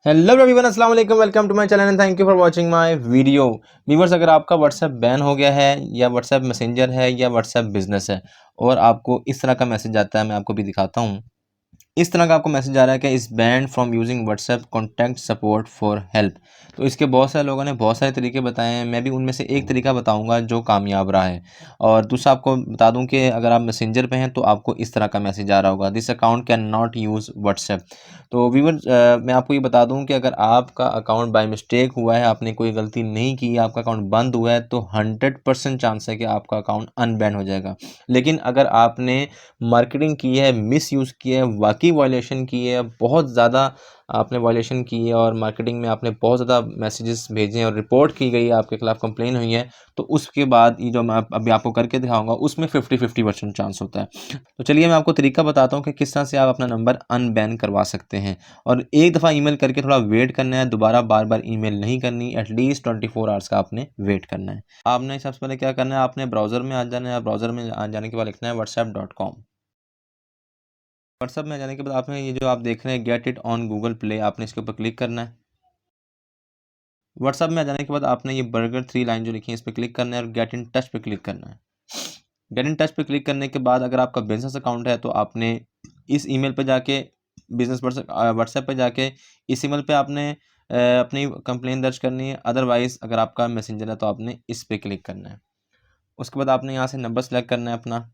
Hello everyone, अस्सलाम वालेकुम, welcome to my channel and thank you for watching my video. Viewers, अगर आपका WhatsApp ban हो गया है या व्हाट्सएप मैसेंजर है या व्हाट्सएप बिजनेस है और आपको इस तरह का मैसेज आता है, मैं आपको भी दिखाता हूँ। इस तरह का आपको मैसेज आ रहा है कि इस banned from using WhatsApp contact support for help. तो इसके बहुत सारे लोगों ने बहुत सारे तरीके बताए हैं, मैं भी उनमें से एक तरीका बताऊंगा जो कामयाब रहा है। और दूसरा आपको बता दूं कि अगर आप मैसेंजर पे हैं तो आपको इस तरह का मैसेज आ रहा होगा, this account can not use WhatsApp. तो व्यूअर्स, मैं आपको ये बता दूं कि अगर आपका अकाउंट बाय मिस्टेक हुआ है, आपने कोई गलती नहीं की, आपका अकाउंट बंद हुआ है, तो 100% चांस है कि आपका अकाउंट अनबैन हो जाएगा। लेकिन अगर आपने मार्केटिंग की है, मिस यूज़ की है, वाकई वायलेशन की है, बहुत ज़्यादा आपने वायलेशन की है और मार्केटिंग में आपने बहुत ज़्यादा मैसेजेस भेजे हैं और रिपोर्ट की गई है, आपके खिलाफ कंप्लेन हुई है, तो उसके बाद ये जो मैं अभी आपको करके दिखाऊंगा उसमें 50-50% चांस होता है। तो चलिए मैं आपको तरीका बताता हूँ कि किस तरह से आप अपना नंबर अनबैन करवा सकते हैं। और एक दफ़ा ईमेल करके थोड़ा वेट करना है, दोबारा बार बार ईमेल नहीं करनी, एटलीस्ट 24 आवर्स का आपने वेट करना है। आपने सबसे पहले क्या करना है, आपने ब्राउज़र में आ जाना है। ब्राउज़र में आ जाने के बाद लिखना है whatsapp.com। व्हाट्सएप में जाने के बाद आपने ये जो आप देख रहे हैं get it on Google play, आपने इसके ऊपर क्लिक करना है। व्हाट्सएप में आ जाने के बाद आपने ये बर्गर 3 लाइन जो लिखी है इस पर क्लिक करना है और गेट इन टच पे क्लिक करना है। गेट इन टच पे क्लिक करने के बाद अगर आपका बिजनेस अकाउंट है तो आपने इस ईमेल पे जाके बिजनेस व्हाट्सएप पे जाके इस ईमेल पे आपने अपनी कंप्लेन दर्ज करनी है। अदरवाइज़ अगर आपका मैसेंजर है तो आपने इस पे क्लिक करना है। उसके बाद आपने यहाँ से नंबर सेलेक्ट करना है अपना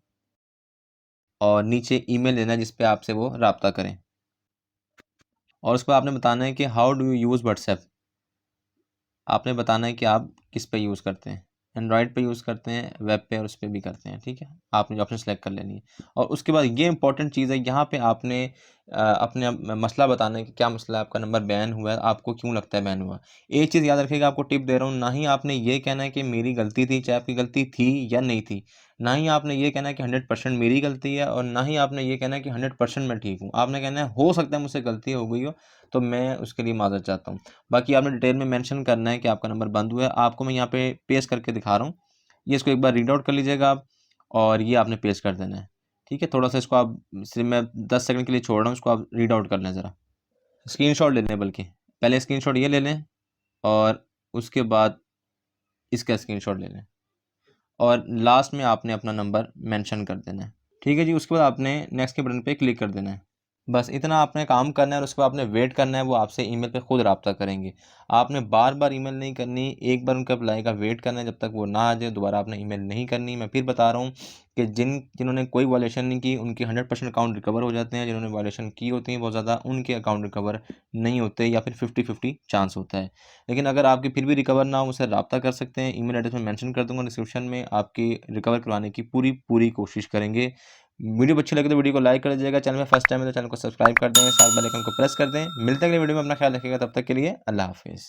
और नीचे ईमेल देना है जिस पे आपसे वो राब्ता करें। और उसके बाद आपने बताना है कि how do you use WhatsApp. आपने बताना है कि आप किस पे यूज़ करते हैं, एंड्रॉयड पे यूज़ करते हैं, वेब पे और उस पे भी करते हैं, ठीक है। आपने जो ऑप्शन सेलेक्ट कर लेनी है और उसके बाद ये इंपॉर्टेंट चीज़ है, यहाँ पे आपने अपने मसला बताना है कि क्या मसला है, आपका नंबर बैन हुआ है, आपको क्यों लगता है बैन हुआ। एक चीज़ याद रखिएगा, आपको टिप दे रहा हूँ, ना ही आपने ये कहना है कि मेरी गलती थी, चाहे आपकी गलती थी या नहीं थी। ना ही आपने ये कहना है कि 100% मेरी गलती है और ना ही आपने ये कहना है कि 100% मैं ठीक हूँ। आपने कहना है हो सकता है मुझसे गलती हो गई हो, तो मैं उसके लिए माज़रत चाहता हूँ। बाकी आपने डिटेल में मेंशन करना है कि आपका नंबर बंद हुआ है। आपको मैं यहाँ पे पेस्ट करके दिखा रहा हूँ, ये इसको एक बार रीड आउट कर लीजिएगा आप और ये आपने पेस्ट कर देना है, ठीक है। थोड़ा सा इसको आप सिर्फ मैं 10 सेकंड के लिए छोड़ रहा हूँ, इसको आप रीड आउट कर लें ज़रा, स्क्रीनशॉट ले लें, बल्कि पहले स्क्रीनशॉट ये ले लें और उसके बाद इसका स्क्रीनशॉट ले लें और लास्ट में आपने अपना नंबर मेंशन कर देना है, ठीक है जी। उसके बाद आपने नेक्स्ट के बटन पे क्लिक कर देना है। बस इतना आपने काम करना है और उसके बाद आपने वेट करना है, वो आपसे ईमेल पे खुद रब्ता करेंगे। आपने बार बार ईमेल नहीं करनी, एक बार उनका रिप्लाई का वेट करना है जब तक वो ना आ जाए, दोबारा आपने ईमेल नहीं करनी। मैं फिर बता रहा हूँ कि जिन्होंने कोई वायलेशन नहीं की उनके 100% अकाउंट रिकवर हो जाते हैं, जिन्होंने वायलेशन की होती हैं बहुत ज़्यादा उनके अकाउंट रिकवर नहीं होते या फिर 50-50 चांस होता है। लेकिन अगर आपकी फिर भी रिकवर ना हो, मुझसे रब्ता कर सकते हैं, ईमेल एड्रेस में मेंशन कर दूँगा डिस्क्रिप्शन में, आपकी रिकवर करवाने की पूरी पूरी कोशिश करेंगे। वीडियो अच्छी लगे तो वीडियो को लाइक कर दीजिएगा, चैनल में फर्स्ट टाइम है तो चैनल को सब्सक्राइब कर दें, साथ बेल आइकन को प्रेस कर दें। मिलते हैं अगले वीडियो में, अपना ख्याल रखिएगा, तब तक के लिए अल्लाह हाफिज़।